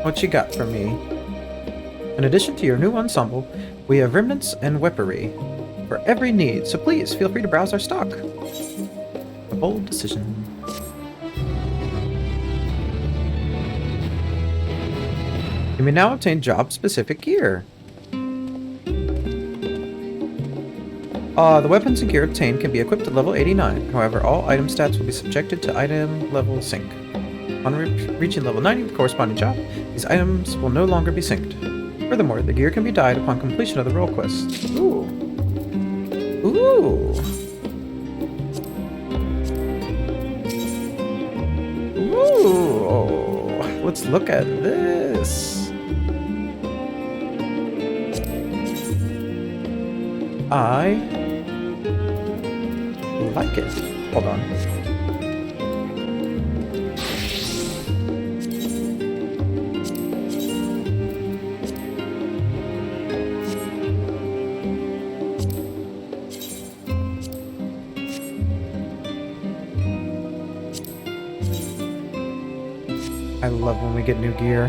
What you got for me? In addition to your new ensemble, we have remnants and weaponry for every need, so please feel free to browse our stock. A bold decision. You may now obtain job-specific gear. The weapons and gear obtained can be equipped at level 89. However, all item stats will be subjected to item level sync. On reaching level 90 with corresponding job, these items will no longer be synced. Furthermore, the gear can be dyed upon completion of the role quest. Ooh. Ooh. Ooh. Let's look at this. I like it. Hold on. I love when we get new gear.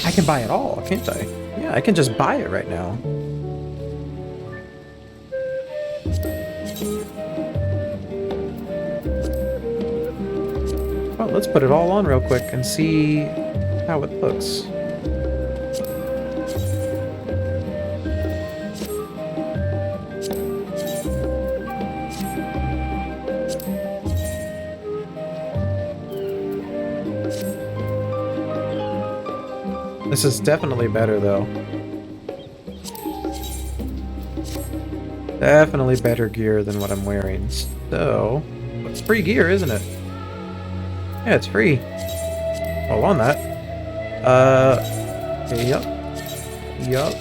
I can buy it all, can't I? Yeah, I can just buy it right now. Well, let's put it all on real quick and see how it looks. This is definitely better, though. Definitely better gear than what I'm wearing. So, it's free gear, isn't it? Yeah, it's free. Well, on that. Yup. Yup.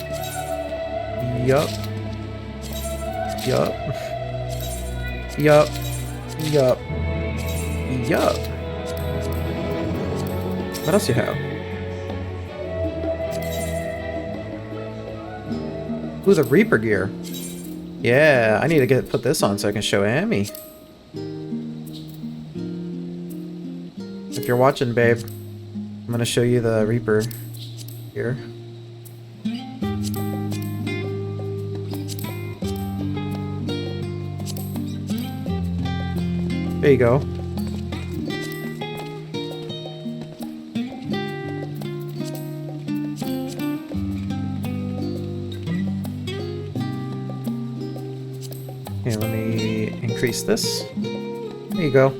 Yup. Yup. Yup. Yup. Yup. What else you have? Ooh, the Reaper gear. Yeah, I need to put this on so I can show Amy. If you're watching, babe, I'm gonna show you the Reaper gear. There you go. Okay, let me increase this. There you go.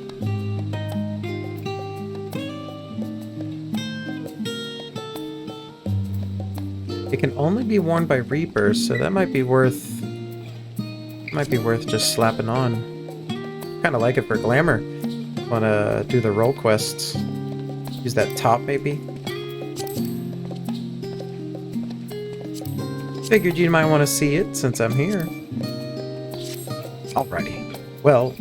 It can only be worn by Reapers, so that might be worth just slapping on. Kind of like it for glamour. Wanna do the role quests. Use that top maybe. Figured you might want to see it since I'm here. Alrighty. Well,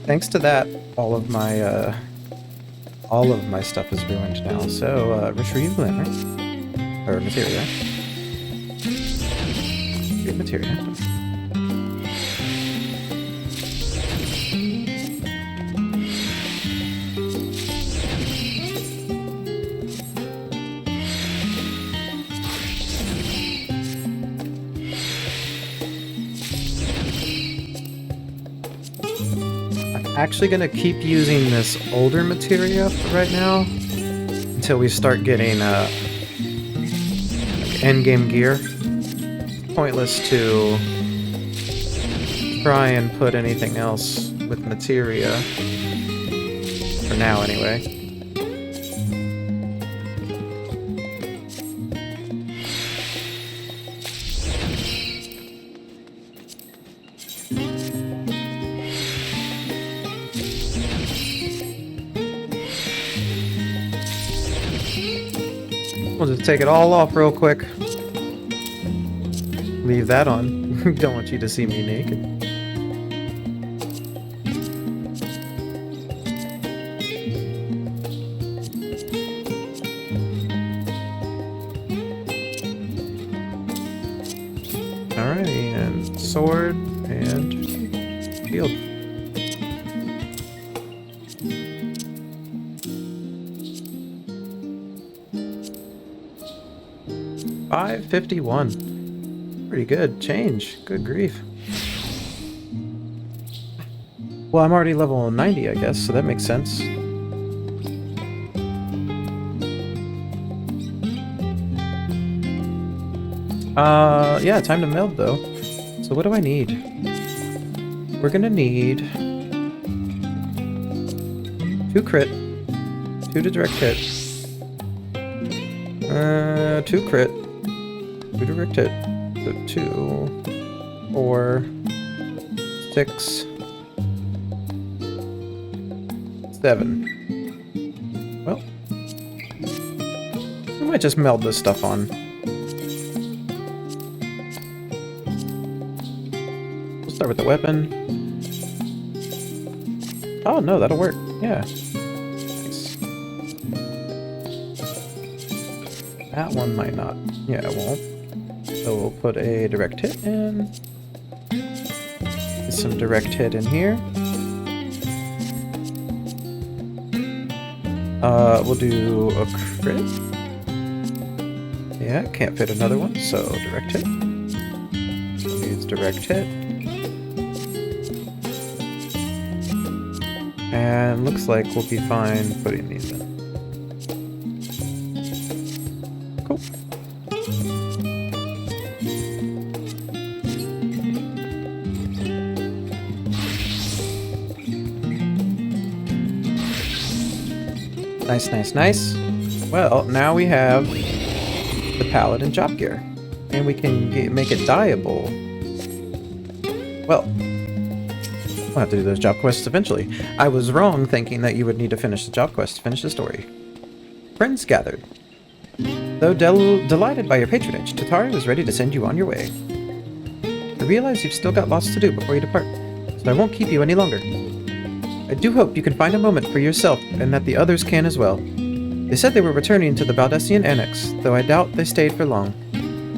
thanks to that, all of my stuff is ruined now. So, retrieve glamour. Or materia. Retrieve materia. Actually gonna keep using this older materia for right now until we start getting like endgame gear. It's pointless to try and put anything else with materia for now anyway. We'll just take it all off real quick. Leave that on. Don't want you to see me naked. Alrighty, and sword and shield. 551. Pretty good change. Good grief. Well, I'm already level 90, I guess, so that makes sense. Yeah, time to meld, though. So what do I need? We're gonna need 2 crit, 2 to direct hit, 2 crit, 2 direct hit, so 2, 4, 6, 7. Well, we might just meld this stuff on. We'll start with the weapon. Oh no, that'll work. Yeah. Nice. That one might not. Yeah, it won't. So we'll put a direct hit in. Some direct hit in here. We'll do a crit. Yeah, can't fit another one, so direct hit. Needs direct hit. And looks like we'll be fine putting these in. Cool. Nice, nice, nice. Well, now we have the Paladin job gear. And we can make it dyeable. Well, we'll have to do those job quests eventually. I was wrong thinking that you would need to finish the job quest to finish the story. Friends gathered. Though delighted by your patronage, Tatari was ready to send you on your way. I realize you've still got lots to do before you depart, so I won't keep you any longer. I do hope you can find a moment for yourself and that the others can as well. They said they were returning to the Baldessian Annex, though I doubt they stayed for long.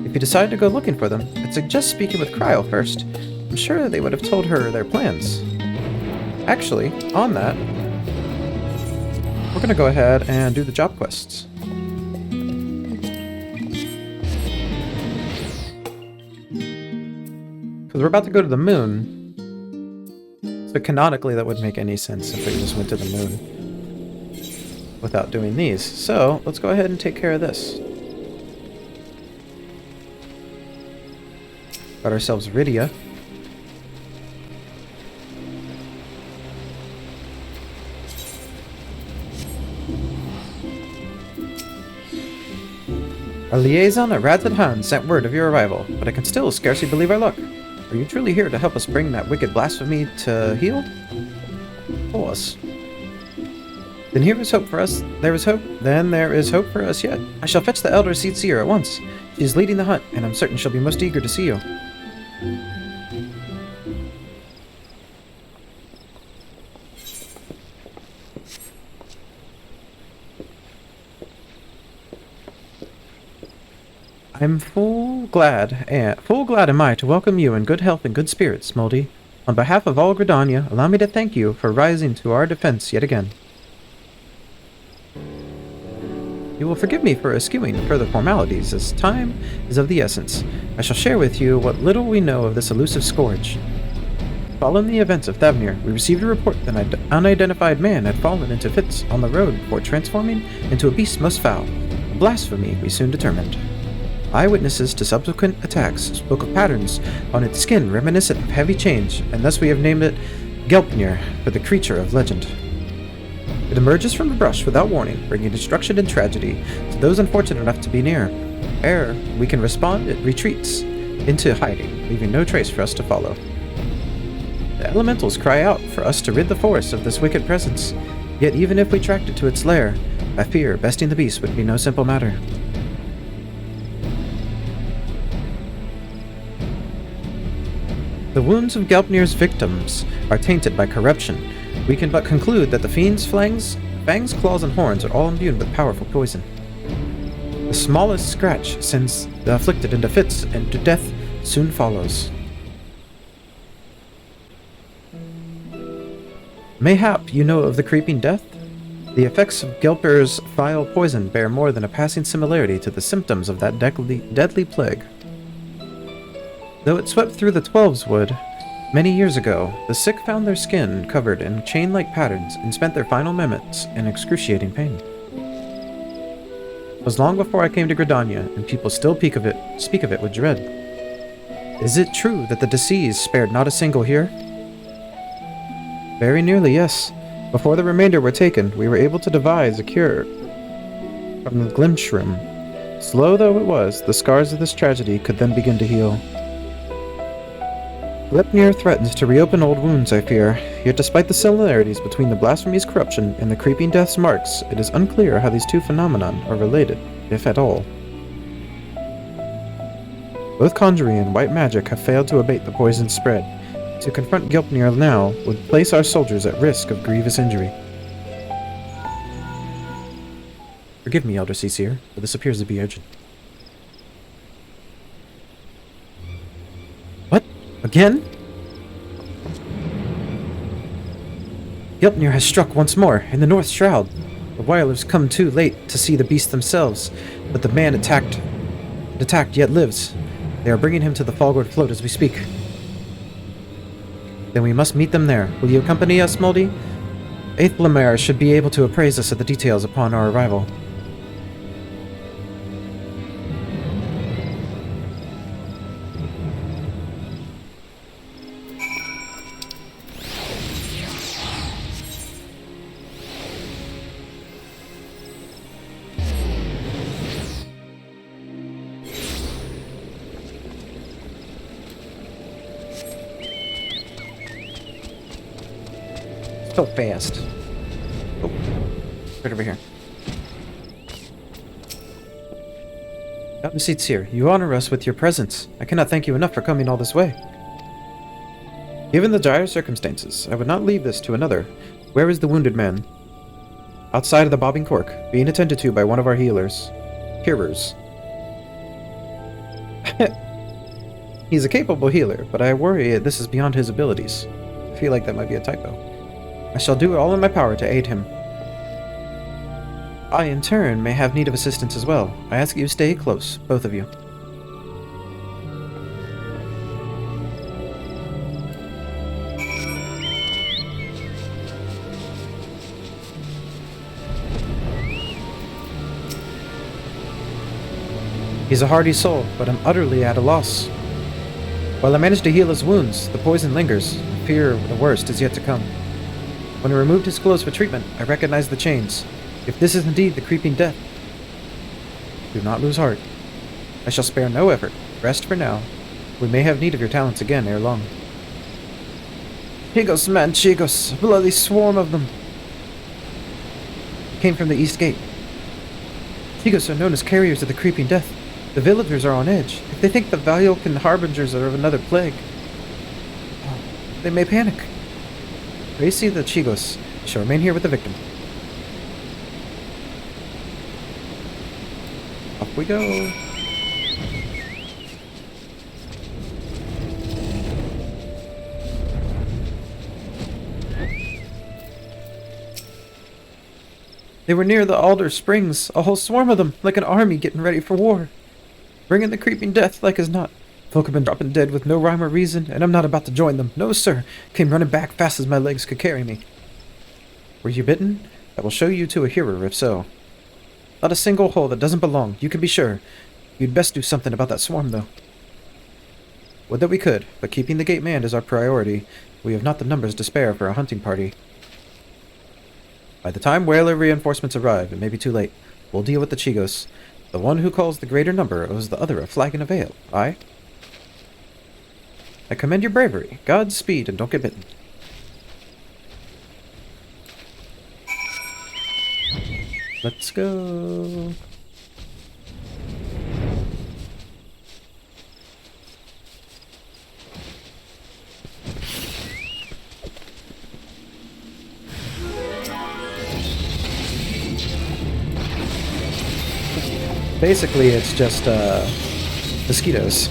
If you decide to go looking for them, I'd suggest speaking with Cryo first. I'm sure they would have told her their plans. Actually, on that, we're going to go ahead and do the job quests. Because we're about to go to the moon. So canonically that wouldn't make any sense if we just went to the moon without doing these. So let's go ahead and take care of this. Got ourselves Rydia. Our liaison at Radzenhan sent word of your arrival, but I can still scarcely believe our luck. Are you truly here to help us bring that wicked blasphemy to heel? For us. Then here is hope for us. There is hope. Then there is hope for us yet. I shall fetch the Elder Seer at once. She is leading the hunt, and I'm certain she'll be most eager to see you. I'm full glad am I to welcome you in good health and good spirits, Moldy. On behalf of all Gridania, allow me to thank you for rising to our defense yet again. You will forgive me for eschewing further formalities, as time is of the essence. I shall share with you what little we know of this elusive scourge. Following the events of Thavnir, we received a report that an unidentified man had fallen into fits on the road before transforming into a beast most foul. A blasphemy, we soon determined. Eyewitnesses to subsequent attacks spoke of patterns on its skin reminiscent of heavy change, and thus we have named it Gelpnir, for the creature of legend. It emerges from the brush without warning, bringing destruction and tragedy to those unfortunate enough to be near. Ere we can respond, it retreats into hiding, leaving no trace for us to follow. The elementals cry out for us to rid the forest of this wicked presence, yet even if we tracked it to its lair, I fear besting the beast would be no simple matter. The wounds of Gelpnir's victims are tainted by corruption. We can but conclude that the fiend's fangs, claws, and horns are all imbued with powerful poison. The smallest scratch sends the afflicted into fits, and to death soon follows. Mayhap you know of the creeping death? The effects of Gilper's vile poison bear more than a passing similarity to the symptoms of that deadly plague. Though it swept through the Twelves Wood many years ago, the sick found their skin covered in chain-like patterns and spent their final moments in excruciating pain. It was long before I came to Gridania, and people still speak of it with dread. Is it true that the disease spared not a single here? Very nearly, yes. Before the remainder were taken, we were able to devise a cure from the Glimshroom. Slow though it was, the scars of this tragedy could then begin to heal. Glepnir threatens to reopen old wounds, I fear, yet despite the similarities between the blasphemy's corruption and the creeping death's marks, it is unclear how these two phenomena are related, if at all. Both conjuring and white magic have failed to abate the poison's spread. To confront Gilpnir now would place our soldiers at risk of grievous injury. Forgive me, Elder Seer, but this appears to be urgent. What? Again? Gilpnir has struck once more, in the North Shroud. The Wirelers come too late to see the beast themselves, but the man attacked yet lives. They are bringing him to the Falgord float as we speak. Then we must meet them there. Will you accompany us, Moldy? Aethlamere should be able to appraise us of the details upon our arrival. So fast. Oh, right over here. Captain Seats here. You honor us with your presence. I cannot thank you enough for coming all this way. Given the dire circumstances, I would not leave this to another. Where is the wounded man? Outside of the bobbing cork, being attended to by one of our healers. Hearers. He's a capable healer, but I worry this is beyond his abilities. I feel like that might be a typo. I shall do all in my power to aid him. I, in turn, may have need of assistance as well. I ask you to stay close, both of you. He's a hardy soul, but I'm utterly at a loss. While I manage to heal his wounds, the poison lingers. I fear the worst is yet to come. When I removed his clothes for treatment, I recognized the chains. If this is indeed the creeping death, do not lose heart. I shall spare no effort. Rest for now. We may have need of your talents again ere long. Chigos, man, Chigos! A bloody swarm of them! Came from the east gate. Chigos are known as carriers of the creeping death. The villagers are on edge. If they think the Valyokan harbingers are of another plague, they may panic. Racy the Chigos shall remain here with the victim. Off we go. They were near the Alder Springs, a whole swarm of them, like an army getting ready for war. Bringing the creeping death like as not. Folk have been dropping dead with no rhyme or reason, and I'm not about to join them. No, sir. Came running back fast as my legs could carry me. Were you bitten? I will show you to a hearer, if so. Not a single hole that doesn't belong, you can be sure. You'd best do something about that swarm, though. Would that we could, but keeping the gate manned is our priority. We have not the numbers to spare for a hunting party. By the time whaler reinforcements arrive, it may be too late. We'll deal with the Chigos. The one who calls the greater number owes the other a flagon of ale. Aye? I commend your bravery. Godspeed, and don't get bitten. Let's go. Basically, it's just mosquitoes.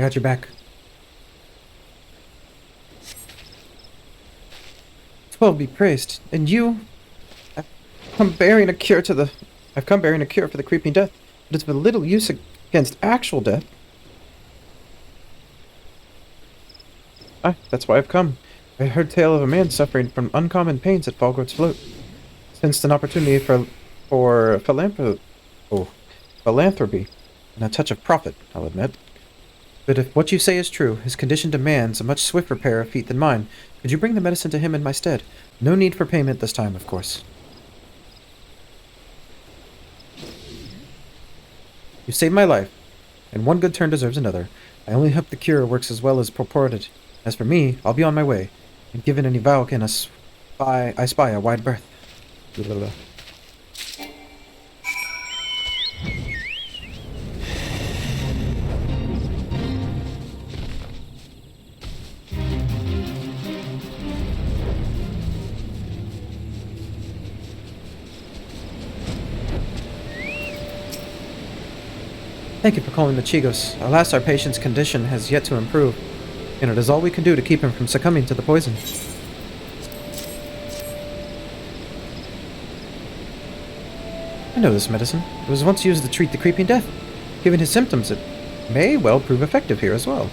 I got your back. 12 be praised. And you? I've come bearing a cure for the creeping death, but it's of little use against actual death. Ah, that's why I've come. I heard tale of a man suffering from uncommon pains at Falgord's Float. Sensed an opportunity for philanthropy and a touch of profit, I'll admit. But if what you say is true, his condition demands a much swifter pair of feet than mine. Could you bring the medicine to him in my stead? No need for payment this time, of course. You saved my life, and one good turn deserves another. I only hope the cure works as well as purported. As for me, I'll be on my way, and given any Valken I spy a wide berth. Blah, blah, blah. Thank you for calling the Chigos. Alas, our patient's condition has yet to improve, and it is all we can do to keep him from succumbing to the poison. I know this medicine. It was once used to treat the creeping death. Given his symptoms, it may well prove effective here as well.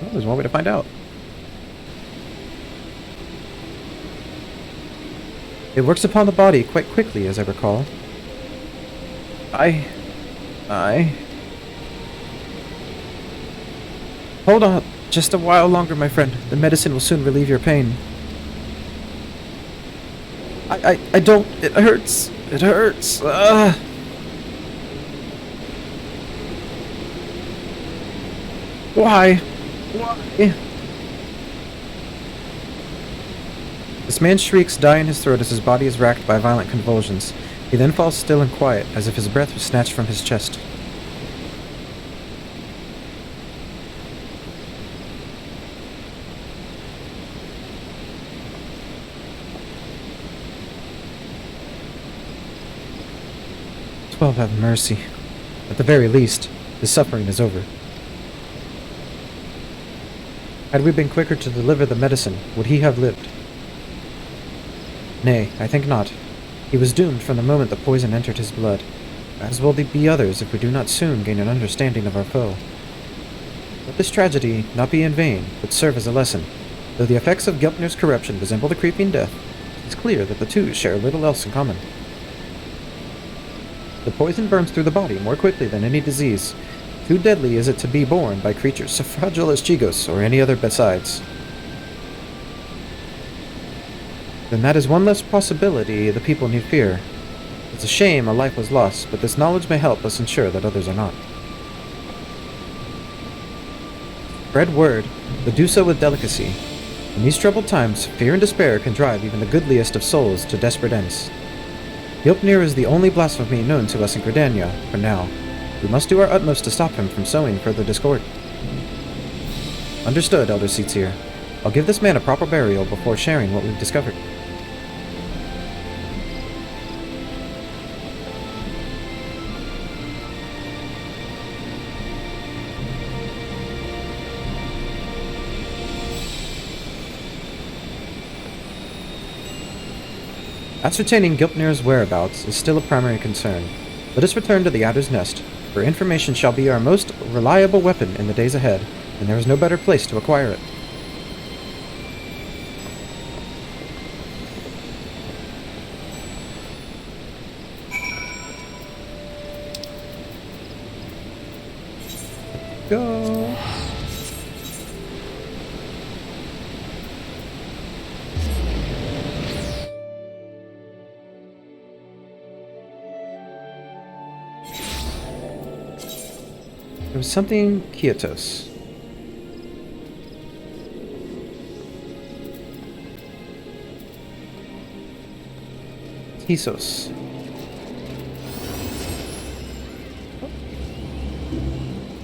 Well, there's one way to find out. It works upon the body quite quickly, as I recall. Hold on, just a while longer, my friend. The medicine will soon relieve your pain. I don't. It hurts. It hurts. Why? Why? This man's shrieks die in his throat as his body is racked by violent convulsions. He then falls still and quiet, as if his breath was snatched from his chest. "12 have mercy. At the very least, his suffering is over." Had we been quicker to deliver the medicine, would he have lived? Nay, I think not. He was doomed from the moment the poison entered his blood, as will be others if we do not soon gain an understanding of our foe. Let this tragedy not be in vain, but serve as a lesson. Though the effects of Gilpner's corruption resemble the creeping death, it is clear that the two share little else in common. The poison burns through the body more quickly than any disease. Too deadly is it to be borne by creatures so fragile as Chigos or any other besides. Then that is one less possibility the people need fear. It's a shame a life was lost, but this knowledge may help us ensure that others are not. Spread word, but do so with delicacy. In these troubled times, fear and despair can drive even the goodliest of souls to desperate ends. Gilpnir is the only blasphemy known to us in Gridania, for now. We must do our utmost to stop him from sowing further discord. Understood, Elder Seatsier. I'll give this man a proper burial before sharing what we've discovered. Ascertaining Gilpnir's whereabouts is still a primary concern. Let us return to the Adder's Nest, where information shall be our most reliable weapon in the days ahead, and there is no better place to acquire it. Go! There was something Kyotos. Tisos.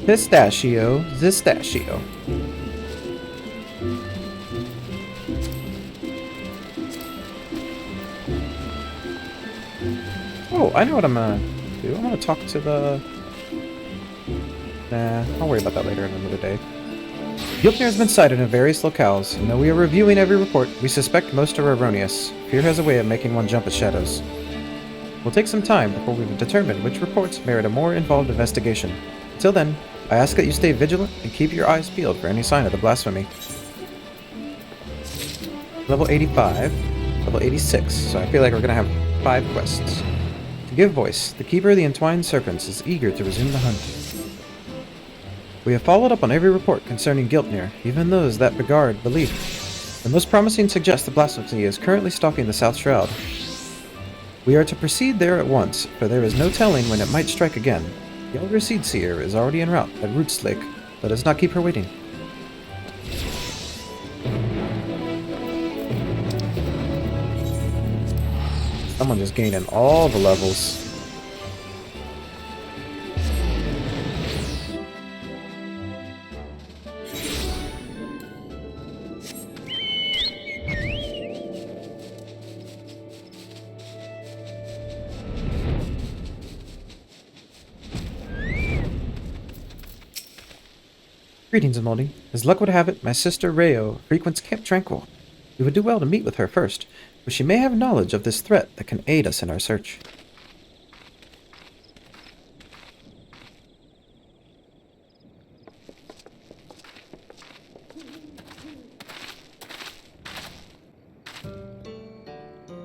Pistachio. Zistachio. Oh, I know what I'm gonna do. I'm gonna talk to the... Nah, I'll worry about that later in another day. Gilpnir has been sighted in various locales, and though we are reviewing every report, we suspect most are erroneous. Fear has a way of making one jump at shadows. We'll take some time before we determine which reports merit a more involved investigation. Until then, I ask that you stay vigilant and keep your eyes peeled for any sign of the blasphemy. Level 85, level 86, so I feel like we're gonna have 5 quests. To give voice, the Keeper of the Entwined Serpents is eager to resume the hunt. We have followed up on every report concerning Gilpnir, even those that regard belief. The most promising suggests the blasphemy is currently stalking the South Shroud. We are to proceed there at once, for there is no telling when it might strike again. The Elder Seedseer is already en route at Roots Lake. Let us not keep her waiting. Someone just gaining all the levels. Greetings, Amoldi. As luck would have it, my sister Rayo frequents Camp Tranquil. We would do well to meet with her first, for she may have knowledge of this threat that can aid us in our search.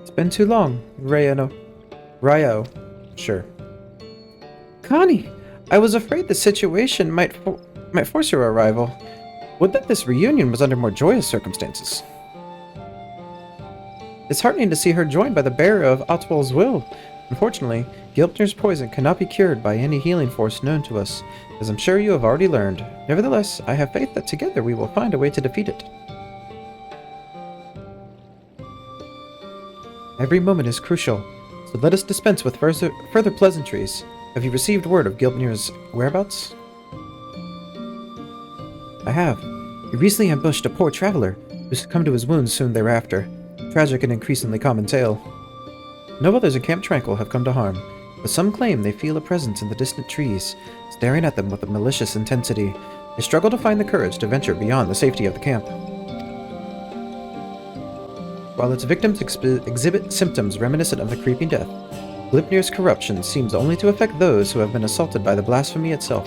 It's been too long, Rayo. Sure. Connie, I was afraid the situation might force your arrival. Would that this reunion was under more joyous circumstances. It's heartening to see her joined by the bearer of Otwal's will. Unfortunately, Gilpnir's poison cannot be cured by any healing force known to us, as I'm sure you have already learned. Nevertheless, I have faith that together we will find a way to defeat it. Every moment is crucial, so let us dispense with further pleasantries. Have you received word of Gilpnir's whereabouts? I have. He recently ambushed a poor traveler, who succumbed to his wounds soon thereafter. Tragic and increasingly common tale. No others in Camp Tranquil have come to harm, but some claim they feel a presence in the distant trees, staring at them with a malicious intensity. They struggle to find the courage to venture beyond the safety of the camp. While its victims exhibit symptoms reminiscent of the creeping death, Gilpnir's corruption seems only to affect those who have been assaulted by the blasphemy itself.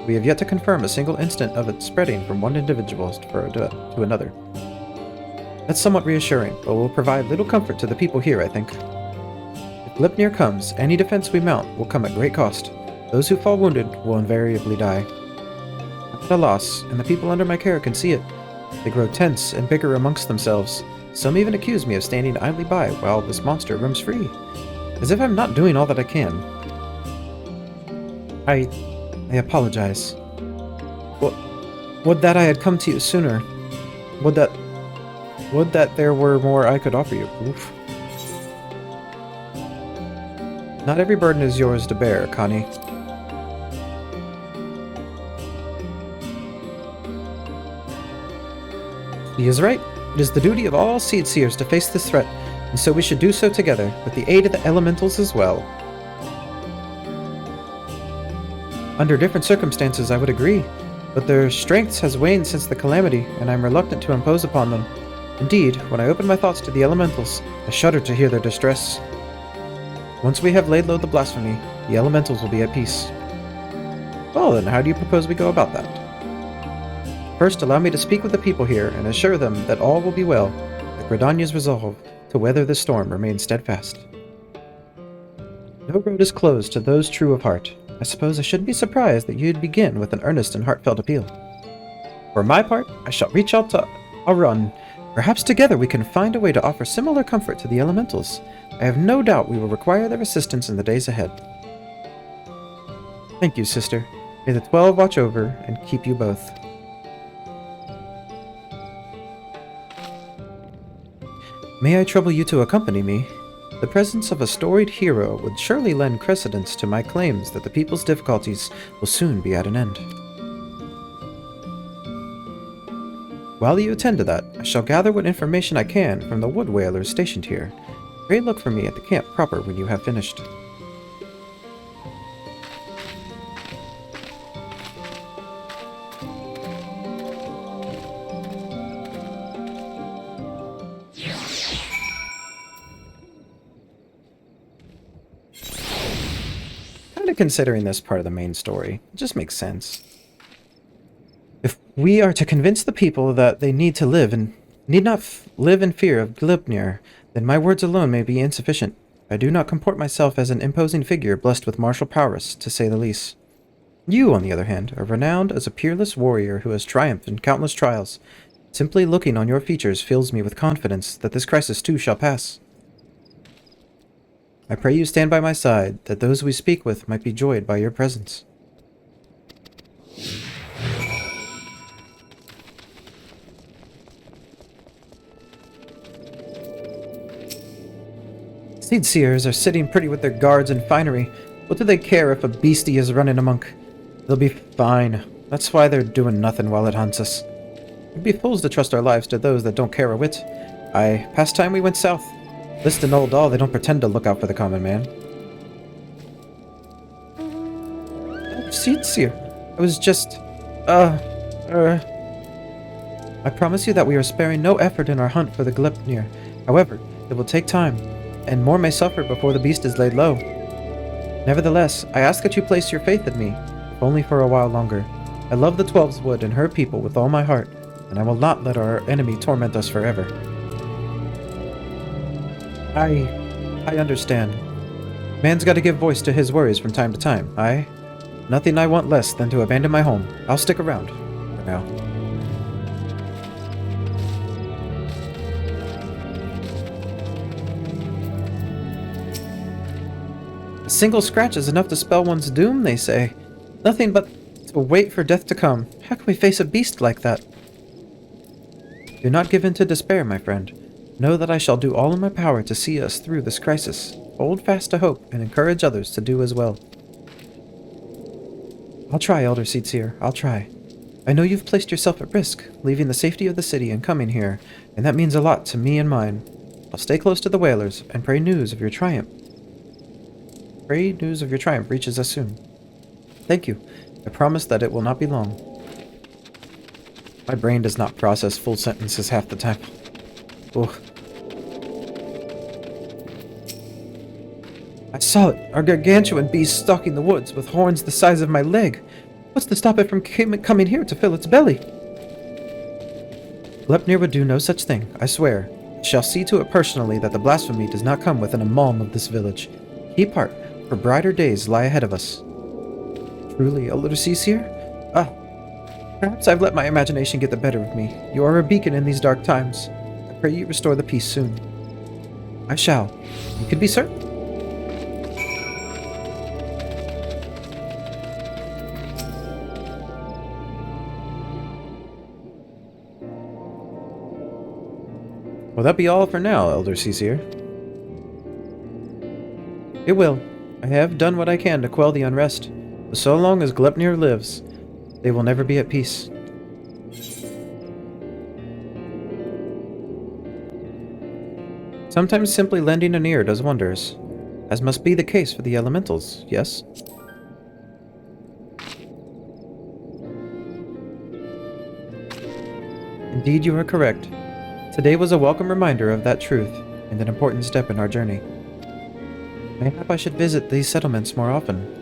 We have yet to confirm a single instant of it spreading from one individual to another. That's somewhat reassuring, but will provide little comfort to the people here, I think. If Gilpnir comes, any defense we mount will come at great cost. Those who fall wounded will invariably die. I'm at a loss, and the people under my care can see it. They grow tense and bicker amongst themselves. Some even accuse me of standing idly by while this monster roams free, as if I'm not doing all that I can. I apologize. Would that I had come to you sooner. Would that there were more I could offer you. Oof. Not every burden is yours to bear, Connie. He is right. It is the duty of all seed seers to face this threat, and so we should do so together, with the aid of the elementals as well. Under different circumstances, I would agree, but their strength has waned since the calamity, and I am reluctant to impose upon them. Indeed, when I open my thoughts to the elementals, I shudder to hear their distress. Once we have laid low the blasphemy, the elementals will be at peace. Well then, how do you propose we go about that? First, allow me to speak with the people here and assure them that all will be well, that Gridania's resolve to weather this storm remains steadfast. No road is closed to those true of heart. I suppose I shouldn't be surprised that you'd begin with an earnest and heartfelt appeal. For my part, I shall reach out to Arun. Perhaps together we can find a way to offer similar comfort to the elementals. I have no doubt we will require their assistance in the days ahead. Thank you, sister. May the 12 watch over and keep you both. May I trouble you to accompany me? The presence of a storied hero would surely lend credence to my claims that the people's difficulties will soon be at an end. While you attend to that, I shall gather what information I can from the wood whalers stationed here. Pray look for me at the camp proper when you have finished. considering this part of the main story. It just makes sense. If we are to convince the people that they need to live and need not live in fear of Gleipnir, then my words alone may be insufficient. I do not comport myself as an imposing figure blessed with martial prowess, to say the least. You, on the other hand, are renowned as a peerless warrior who has triumphed in countless trials. Simply looking on your features fills me with confidence that this crisis too shall pass. I pray you stand by my side, that those we speak with might be joyed by your presence. Seed seers are sitting pretty with their guards and finery. What do they care if a beastie is running amok? They'll be fine. That's why they're doing nothing while it hunts us. We'd be fools to trust our lives to those that don't care a whit. Past time we went south. List and old all, they don't pretend to look out for the common man. Seed seer. I was just... I promise you that we are sparing no effort in our hunt for the Gleipnir. However, it will take time, and more may suffer before the beast is laid low. Nevertheless, I ask that you place your faith in me, if only for a while longer. I love the Twelves Wood and her people with all my heart, and I will not let our enemy torment us forever. I understand. Man's got to give voice to his worries from time to time. Nothing I want less than to abandon my home. I'll stick around, for now. A single scratch is enough to spell one's doom, they say. Nothing but to wait for death to come. How can we face a beast like that? Do not give in to despair, my friend. Know that I shall do all in my power to see us through this crisis. Hold fast to hope and encourage others to do as well. I'll try, Elder Seedseer. I'll try. I know you've placed yourself at risk, leaving the safety of the city and coming here, and that means a lot to me and mine. I'll stay close to the whalers and pray news of your triumph. Pray news of your triumph reaches us soon. Thank you. I promise that it will not be long. My brain does not process full sentences half the time. Ugh. I saw it, our gargantuan beast stalking the woods with horns the size of my leg. What's to stop it from coming here to fill its belly? Gleipnir would do no such thing, I swear. I shall see to it personally that the blasphemy does not come within a malm of this village. Keep heart, for brighter days lie ahead of us. Truly, Elder Seedseer? Perhaps I've let my imagination get the better of me. You are a beacon in these dark times. I pray you restore the peace soon. I shall. You can be certain. Will that be all for now, Elder Seedseer? It will. I have done what I can to quell the unrest. But so long as Gleipnir lives, they will never be at peace. Sometimes simply lending an ear does wonders, as must be the case for the elementals, yes? Indeed, you are correct. Today was a welcome reminder of that truth, and an important step in our journey. Mayhap I should visit these settlements more often.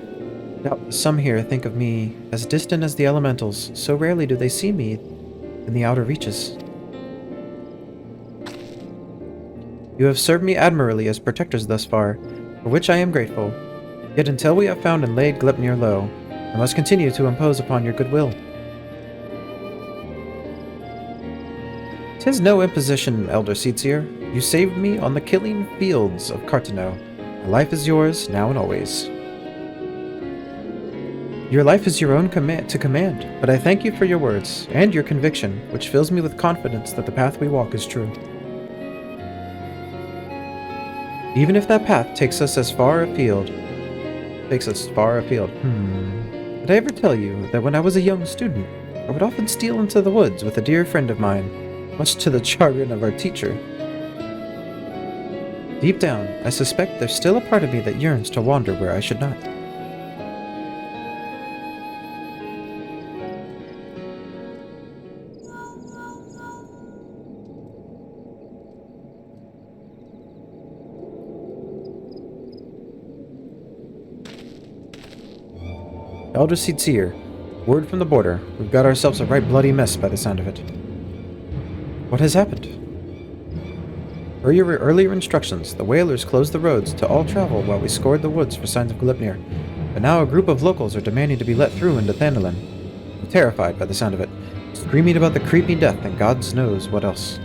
Doubtless some here think of me as distant as the elementals, so rarely do they see me in the outer reaches. You have served me admirably as protectors thus far, for which I am grateful. Yet until we have found and laid Gleipnir low, I must continue to impose upon your goodwill. 'Tis no imposition, Elder Seedseer. You saved me on the killing fields of Cartano. My life is yours, now and always. Your life is your own to command, but I thank you for your words, and your conviction, which fills me with confidence that the path we walk is true. Even if that path takes us far afield. Did I ever tell you that when I was a young student, I would often steal into the woods with a dear friend of mine, much to the chagrin of our teacher? Deep down, I suspect there's still a part of me that yearns to wander where I should not. Elder Seed Seer. Word from the border. We've got ourselves a right bloody mess by the sound of it. What has happened? Per your earlier instructions, the whalers closed the roads to all travel while we scoured the woods for signs of Glipnir. But now a group of locals are demanding to be let through into Thandalin. I'm terrified by the sound of it, screaming about the creeping death and God knows what else.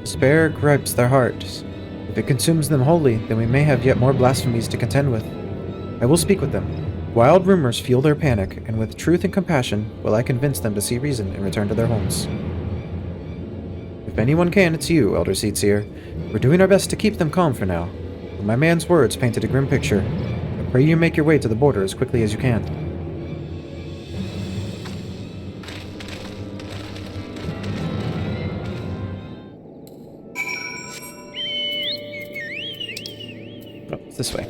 Despair gripes their hearts. If it consumes them wholly, then we may have yet more blasphemies to contend with. I will speak with them. Wild rumors fuel their panic, and with truth and compassion will I convince them to see reason and return to their homes. If anyone can, it's you, Elder Seedseer. We're doing our best to keep them calm for now. But my man's words painted a grim picture. I pray you make your way to the border as quickly as you can. Oh, it's this way.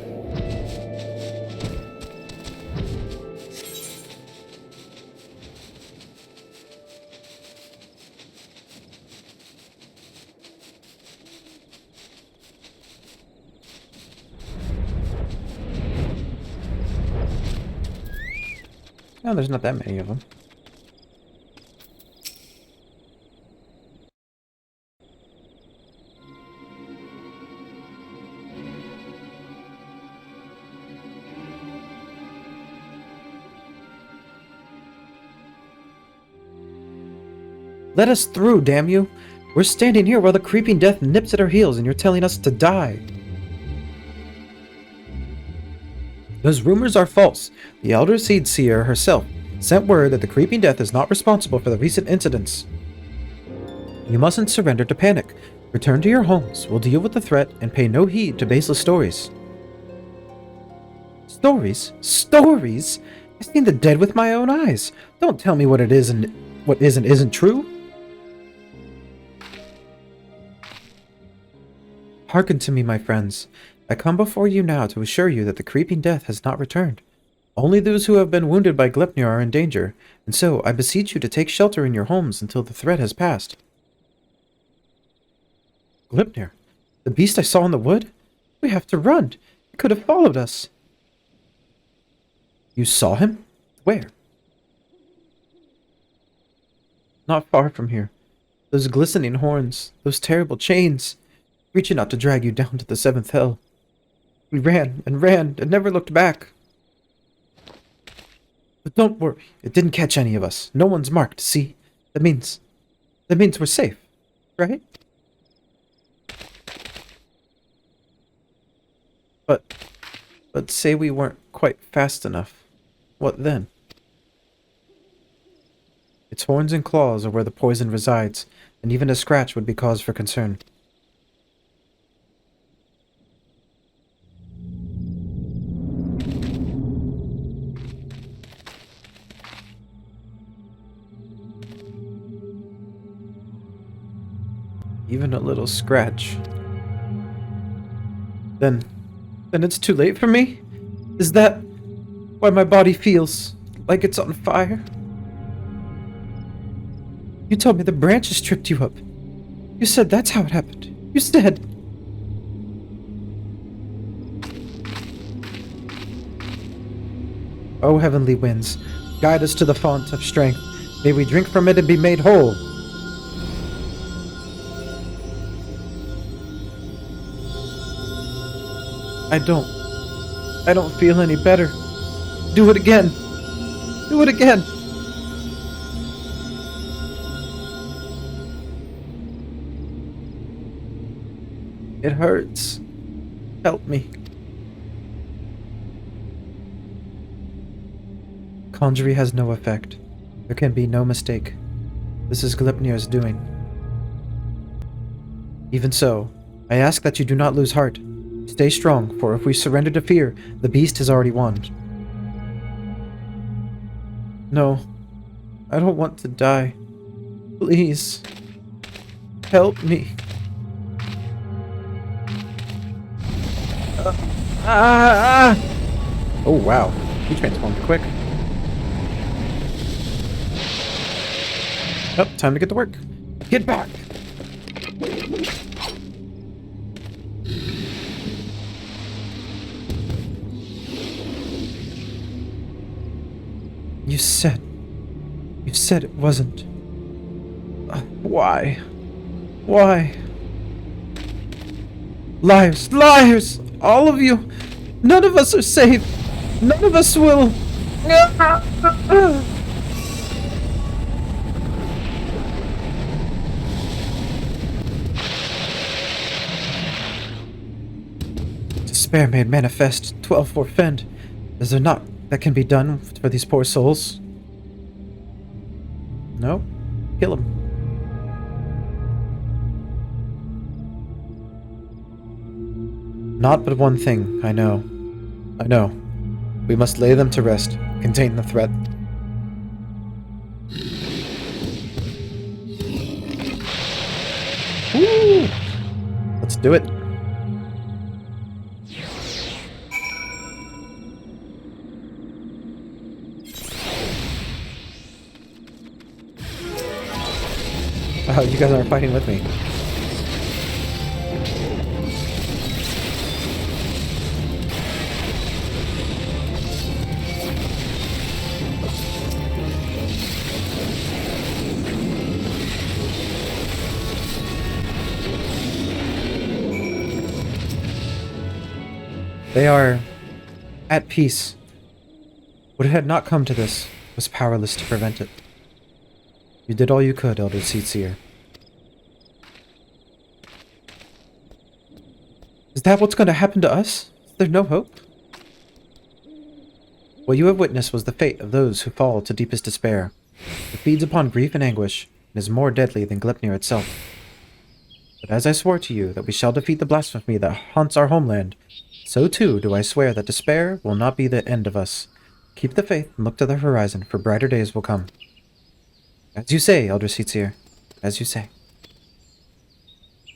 No, there's not that many of them. Let us through, damn you! We're standing here while the creeping death nips at our heels and you're telling us to die. Those rumors are false. The Elder Seed Seer herself sent word that the creeping death is not responsible for the recent incidents. You mustn't surrender to panic. Return to your homes. We'll deal with the threat and pay no heed to baseless stories. Stories? Stories? I've seen the dead with my own eyes. Don't tell me what it is and what isn't true. Hearken to me, my friends. I come before you now to assure you that the creeping death has not returned. Only those who have been wounded by Glipnir are in danger, and so I beseech you to take shelter in your homes until the threat has passed. Glipnir? The beast I saw in the wood? We have to run. It could have followed us. You saw him? Where? Not far from here. Those glistening horns, those terrible chains, reaching out to drag you down to the seventh hell. We ran and never looked back. But don't worry, it didn't catch any of us. No one's marked, see? That means we're safe, right? But say we weren't quite fast enough. What then? Its horns and claws are where the poison resides, and even a scratch would be cause for concern. Even a little scratch. Then it's too late for me? Is that why my body feels like it's on fire? You told me the branches tripped you up. You said that's how it happened. You said... O heavenly winds, guide us to the font of strength. May we drink from it and be made whole. I don't feel any better. Do it again. Do it again. It hurts. Help me. Conjury has no effect. There can be no mistake. This is Glipnir's doing. Even so, I ask that you do not lose heart. Stay strong, for if we surrender to fear, the beast has already won. No, I don't want to die. Please, help me. Oh wow, he transformed quick. Oh, time to get to work. Get back! You said it wasn't. Why? Why? Liars! Liars! All of you! None of us are safe! None of us will! Despair made manifest 12 forfend. Is there not that can be done for these poor souls? No? Kill him. Not but one thing, I know. I know. We must lay them to rest, contain the threat. Woo! Let's do it. Oh, you guys aren't fighting with me. They are at peace. What had not come to this was powerless to prevent it. You did all you could, Elder Seedseer. Is that what's going to happen to us? Is there no hope? What you have witnessed was the fate of those who fall to deepest despair. It feeds upon grief and anguish, and is more deadly than Gleipnir itself. But as I swore to you that we shall defeat the blasphemy that haunts our homeland, so too do I swear that despair will not be the end of us. Keep the faith and look to the horizon, for brighter days will come. As you say, Elder Seedseer. As you say.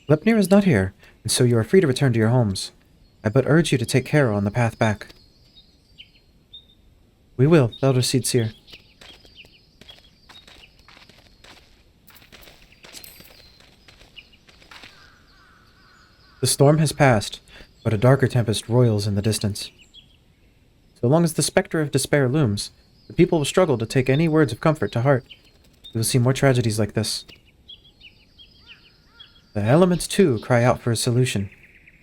Gleipnir is not here, and so you are free to return to your homes. I but urge you to take care on the path back. We will, Elder Seedseer. The storm has passed, but a darker tempest roils in the distance. So long as the specter of despair looms, the people will struggle to take any words of comfort to heart. We will see more tragedies like this. The elements, too, cry out for a solution.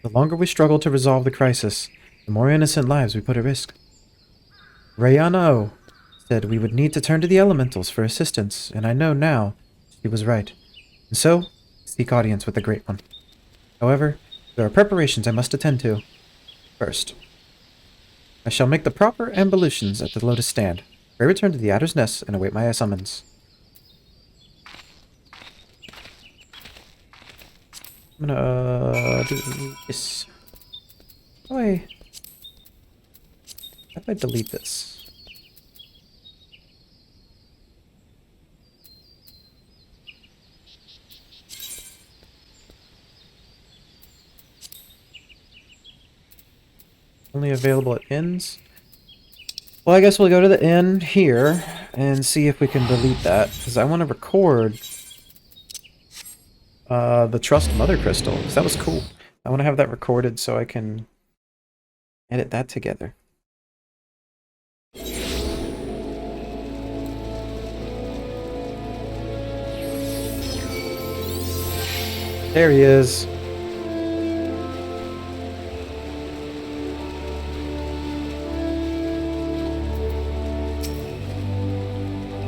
The longer we struggle to resolve the crisis, the more innocent lives we put at risk. Rayana O said we would need to turn to the elementals for assistance, and I know now she was right. And so, seek audience with the Great One. However, there are preparations I must attend to. First, I shall make the proper ablutions at the Lotus Stand. I return to the Adder's Nest and await my summons. I'm gonna do this. How do I delete this? Only available at inns. Well, I guess we'll go to the inn here and see if we can delete that, because I want to record the Trust Mother Crystal, because that was cool. I want to have that recorded so I can edit that together. There he is.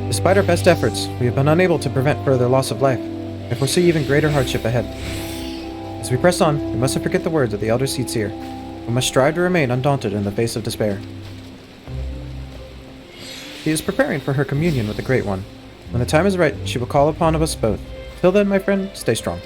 Despite our best efforts, we have been unable to prevent further loss of life. I foresee even greater hardship ahead. As we press on, we mustn't forget the words of the Elder Seedseer. We must strive to remain undaunted in the face of despair. She is preparing for her communion with the Great One. When the time is right, she will call upon us both. Till then, my friend, stay strong.